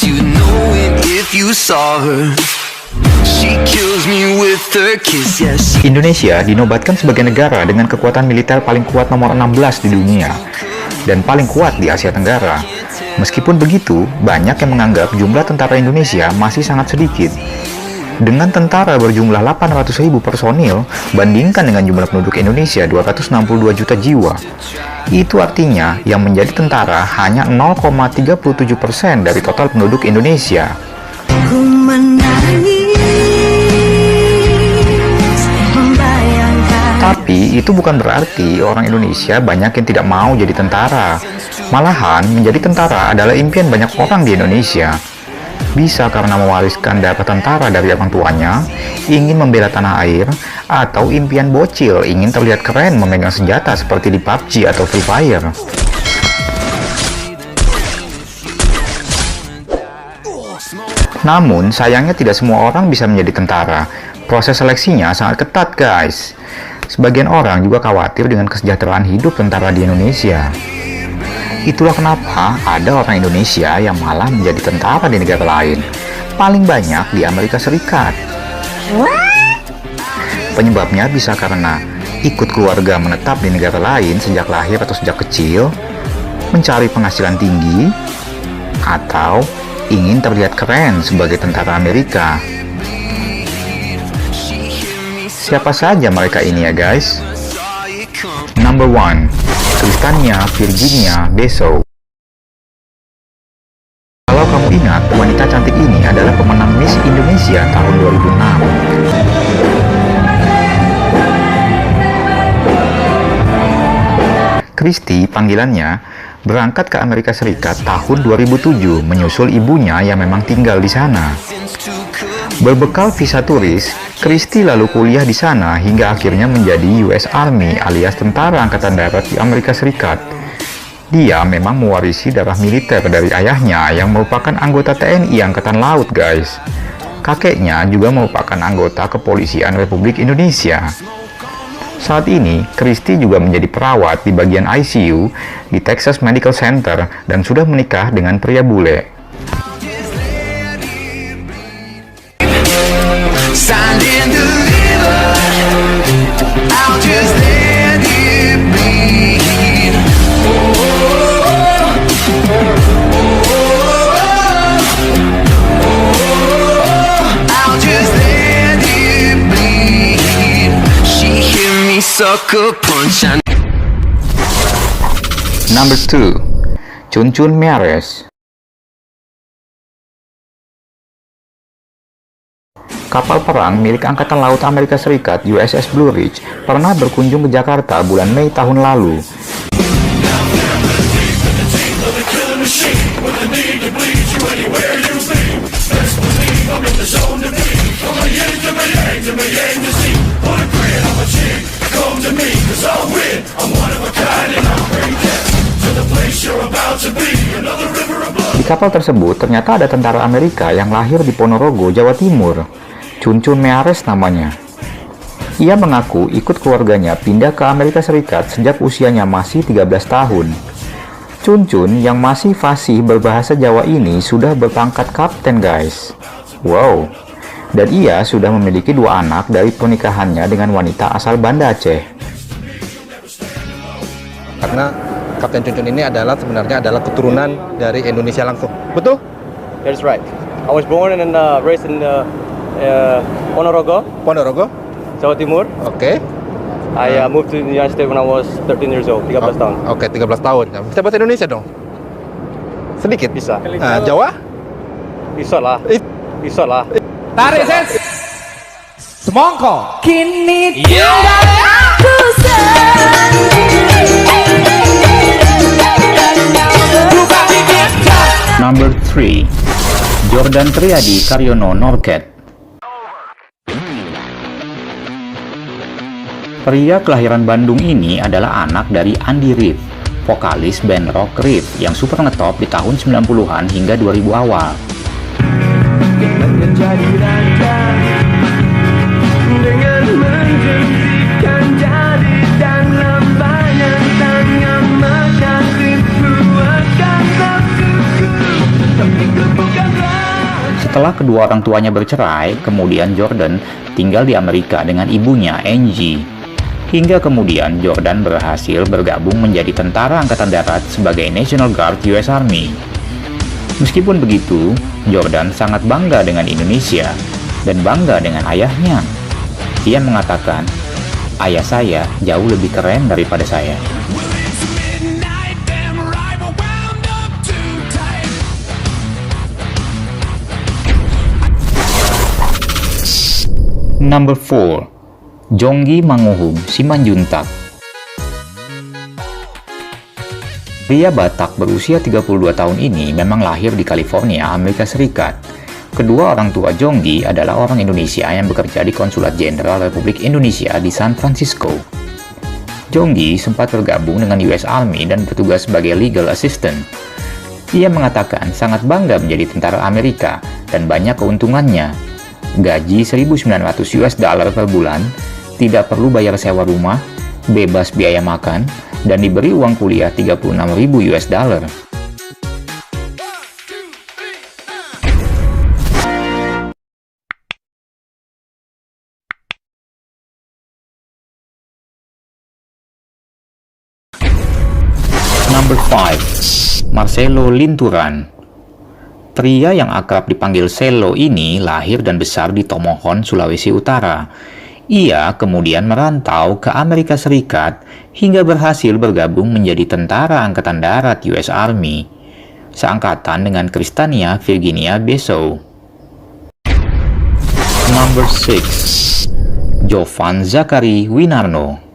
you'd know it if you saw her. She kills me with her kiss, yes. Indonesia dinobatkan sebagai negara dengan kekuatan militer paling kuat nomor 16 di dunia dan paling kuat di Asia Tenggara. Meskipun begitu, banyak yang menganggap jumlah tentara Indonesia masih sangat sedikit. Dengan tentara berjumlah 800.000 personil, bandingkan dengan jumlah penduduk Indonesia 262 juta jiwa. Itu artinya yang menjadi tentara hanya 0,37% dari total penduduk Indonesia. Tapi itu bukan berarti orang Indonesia banyak yang tidak mau jadi tentara. Malahan, menjadi tentara adalah impian banyak orang di Indonesia. Bisa karena mewariskan darah tentara dari orang tuanya, ingin membela tanah air, atau impian bocil ingin terlihat keren memegang senjata seperti di PUBG atau Free Fire. Namun, sayangnya tidak semua orang bisa menjadi tentara. Proses seleksinya sangat ketat, guys. Sebagian orang juga khawatir dengan kesejahteraan hidup tentara di Indonesia. Itulah kenapa ada orang Indonesia yang malah menjadi tentara di negara lain. Paling banyak di Amerika Serikat. Penyebabnya bisa karena ikut keluarga menetap di negara lain sejak lahir atau sejak kecil, mencari penghasilan tinggi, atau ingin terlihat keren sebagai tentara Amerika. Siapa saja mereka ini ya guys? Number 1, Kristania Virginia Beso. Kalau kamu ingat, wanita cantik ini adalah pemenang Miss Indonesia tahun 2006. Kristi, panggilannya, berangkat ke Amerika Serikat tahun 2007 menyusul ibunya yang memang tinggal di sana. Berbekal visa turis, Kristi lalu kuliah di sana hingga akhirnya menjadi US Army alias Tentara Angkatan Darat di Amerika Serikat. Dia memang mewarisi darah militer dari ayahnya yang merupakan anggota TNI Angkatan Laut, guys. Kakeknya juga merupakan anggota Kepolisian Republik Indonesia. Saat ini, Kristi juga menjadi perawat di bagian ICU di Texas Medical Center dan sudah menikah dengan pria bule. Number 2, Chun Chun Meares. Kapal perang milik Angkatan Laut Amerika Serikat USS Blue Ridge pernah berkunjung ke Jakarta bulan Mei tahun lalu. Di kapal tersebut ternyata ada tentara Amerika yang lahir di Ponorogo, Jawa Timur. Chun Chun Meares namanya. Ia mengaku ikut keluarganya pindah ke Amerika Serikat sejak usianya masih 13 tahun. Chun Chun yang masih fasih berbahasa Jawa ini sudah berpangkat kapten, guys. Wow. Dan ia sudah memiliki 2 anak dari pernikahannya dengan wanita asal Banda Aceh. Karena Kapten Chun Chun ini sebenarnya adalah keturunan dari Indonesia langsung. Betul? That's right. I was born and raised in Ponorogo, Jawa Timur. Oke. I moved to the United States when I was 13 years old, 13 tahun. Oke, 13 tahun. Bisa bahasa Indonesia dong? Sedikit? Bisa. Jawa? Bisa lah. Bisa lah. Tarik ses. Semongko. Kini tinggal aku Number 3, Jordan Triadi Karyono Norket. Pria kelahiran Bandung ini adalah anak dari Andy Rif, vokalis band rock Rif yang super ngetop di tahun 90-an hingga 2000 awal. Menjadi raja dengan menjanjikan jadi dan lambanya tangan maka ribuan nafsuku tapi ku bukan Setelah kedua orang tuanya bercerai, kemudian Jordan tinggal di Amerika dengan ibunya, Angie. Hingga kemudian Jordan berhasil bergabung menjadi tentara angkatan darat sebagai National Guard US Army. Meskipun begitu, Jordan sangat bangga dengan Indonesia dan bangga dengan ayahnya. Ia mengatakan, "Ayah saya jauh lebih keren daripada saya." Number 4. Jonggi Manguhum Simanjuntak. Pria Batak berusia 32 tahun ini memang lahir di California, Amerika Serikat. Kedua orang tua Jonggi adalah orang Indonesia yang bekerja di Konsulat Jenderal Republik Indonesia di San Francisco. Jonggi sempat bergabung dengan US Army dan bertugas sebagai legal assistant. Ia mengatakan sangat bangga menjadi tentara Amerika dan banyak keuntungannya. Gaji $1.900 per bulan, tidak perlu bayar sewa rumah, bebas biaya makan, dan diberi uang kuliah $36.000. Number 5. Marcelo Linturan. Pria yang akrab dipanggil Selo ini lahir dan besar di Tomohon, Sulawesi Utara. Ia kemudian merantau ke Amerika Serikat hingga berhasil bergabung menjadi tentara angkatan darat US Army, seangkatan dengan Kristania Virginia Besow. Number 6. Jovan Zakari Winarno.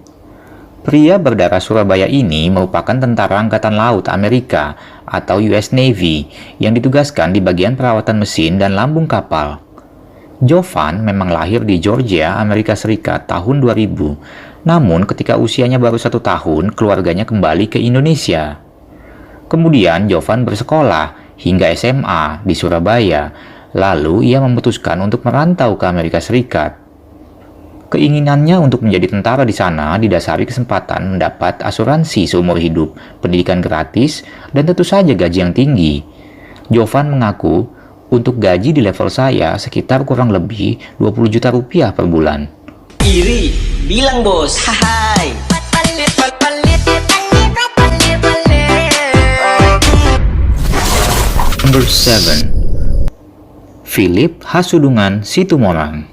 Pria berdarah Surabaya ini merupakan tentara angkatan laut Amerika atau US Navy yang ditugaskan di bagian perawatan mesin dan lambung kapal. Jovan memang lahir di Georgia, Amerika Serikat tahun 2000. Namun ketika usianya baru 1 tahun, keluarganya kembali ke Indonesia. Kemudian Jovan bersekolah hingga SMA di Surabaya. Lalu ia memutuskan untuk merantau ke Amerika Serikat. Keinginannya untuk menjadi tentara di sana didasari kesempatan mendapat asuransi seumur hidup, pendidikan gratis, dan tentu saja gaji yang tinggi. Jovan mengaku, untuk gaji di level saya sekitar kurang lebih 20 juta rupiah per bulan. Iri, bilang bos, hai. Number 7. Philip Hasudungan Situmorang.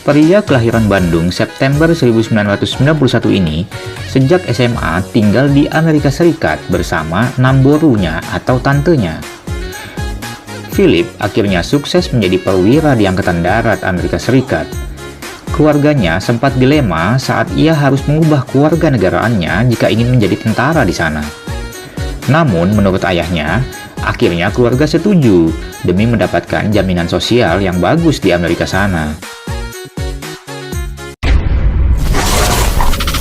Pria kelahiran Bandung September 1991 ini sejak SMA tinggal di Amerika Serikat bersama namborunya atau tantenya. Philip akhirnya sukses menjadi perwira di Angkatan Darat Amerika Serikat. Keluarganya sempat dilema saat ia harus mengubah kewarganegaraannya jika ingin menjadi tentara di sana. Namun menurut ayahnya, akhirnya keluarga setuju demi mendapatkan jaminan sosial yang bagus di Amerika sana.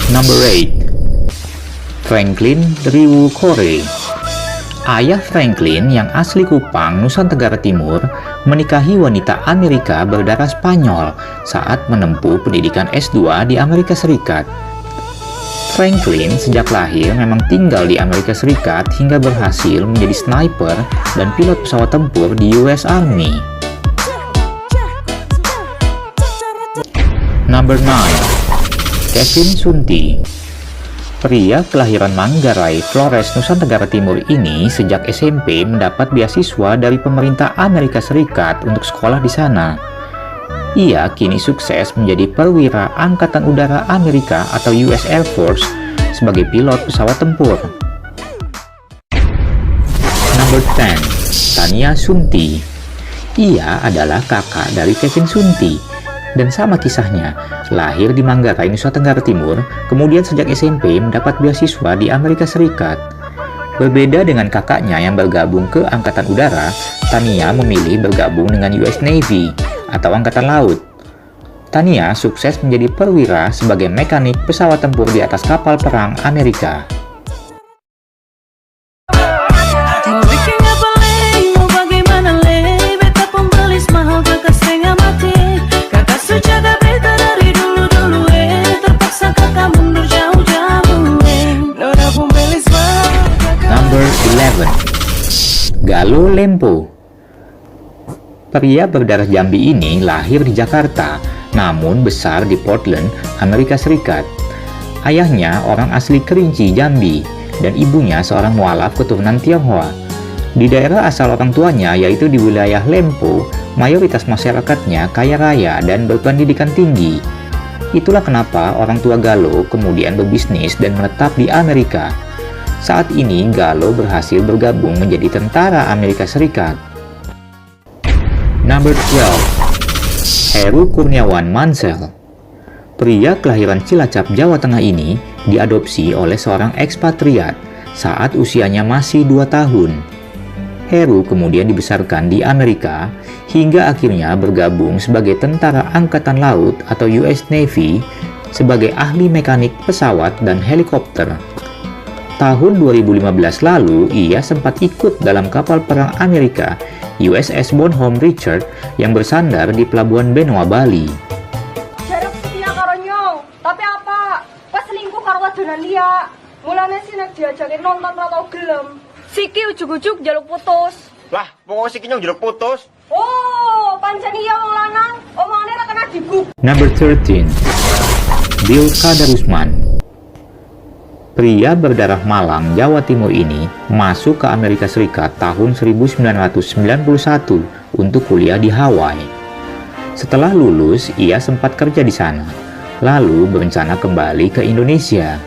Number 8. Franklin Riwu Kore. Ayah Franklin yang asli Kupang, Nusa Tenggara Timur, menikahi wanita Amerika berdarah Spanyol saat menempuh pendidikan S2 di Amerika Serikat. Franklin sejak lahir memang tinggal di Amerika Serikat hingga berhasil menjadi sniper dan pilot pesawat tempur di US Army. Number 9. Kevin Sunti. Pria kelahiran Manggarai, Flores, Nusa Tenggara Timur ini sejak SMP mendapat beasiswa dari pemerintah Amerika Serikat untuk sekolah di sana. Ia kini sukses menjadi perwira Angkatan Udara Amerika atau US Air Force sebagai pilot pesawat tempur. Number 10. Tania Sunti. Ia adalah kakak dari Kevin Sunti. Dan sama kisahnya, lahir di Manggarai, Nusa Tenggara Timur, kemudian sejak SMP mendapat beasiswa di Amerika Serikat. Berbeda dengan kakaknya yang bergabung ke Angkatan Udara, Tania memilih bergabung dengan US Navy atau Angkatan Laut. Tania sukses menjadi perwira sebagai mekanik pesawat tempur di atas kapal perang Amerika. Number 11. Galo Lempo. Pria berdarah Jambi ini lahir di Jakarta, namun besar di Portland, Amerika Serikat. Ayahnya orang asli Kerinci, Jambi, dan ibunya seorang mualaf keturunan Tionghoa. Di daerah asal orang tuanya, yaitu di wilayah Lempo, mayoritas masyarakatnya kaya raya dan berpendidikan tinggi. Itulah kenapa orang tua Gallo kemudian berbisnis dan menetap di Amerika. Saat ini Gallo berhasil bergabung menjadi tentara Amerika Serikat. Number 12. Heru Kurniawan Mansell. Pria kelahiran Cilacap, Jawa Tengah ini diadopsi oleh seorang ekspatriat saat usianya masih 2 tahun. Heru kemudian dibesarkan di Amerika hingga akhirnya bergabung sebagai tentara angkatan laut atau US Navy sebagai ahli mekanik pesawat dan helikopter. Tahun 2015 lalu, ia sempat ikut dalam kapal perang Amerika USS Bonhomme Richard yang bersandar di Pelabuhan Benoa, Bali. Jarang setia karo nyong, tapi apa? Pas selingkuh karo wadonan liya. Mulane sih nek diajakin nonton ora tau gelem. Siki ujug-ujug jaluk putus. Lah, pokoknya si Kinyong jeruk putus. Oh, pancen iya wong lanang, omongane ra kena diguk. Number 13. Bill Kadarusman. Pria berdarah Malang, Jawa Timur ini masuk ke Amerika Serikat tahun 1991 untuk kuliah di Hawaii. Setelah lulus, ia sempat kerja di sana, lalu berencana kembali ke Indonesia.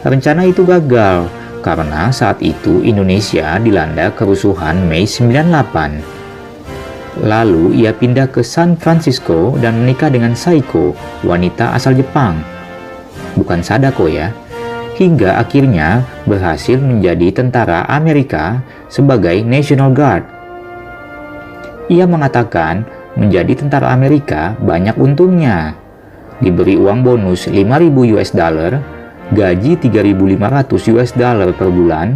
Rencana itu gagal, karena saat itu Indonesia dilanda kerusuhan Mei 98. Lalu ia pindah ke San Francisco dan menikah dengan Saiko, wanita asal Jepang. Bukan Sadako ya. Hingga akhirnya berhasil menjadi tentara Amerika sebagai National Guard. Ia mengatakan menjadi tentara Amerika banyak untungnya. Diberi uang bonus 5.000 US dollar, gaji 3.500 US dollar per bulan,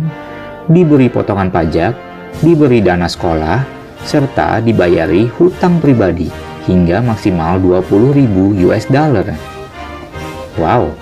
diberi potongan pajak, diberi dana sekolah, serta dibayari hutang pribadi hingga maksimal 20.000 US dollar. Wow!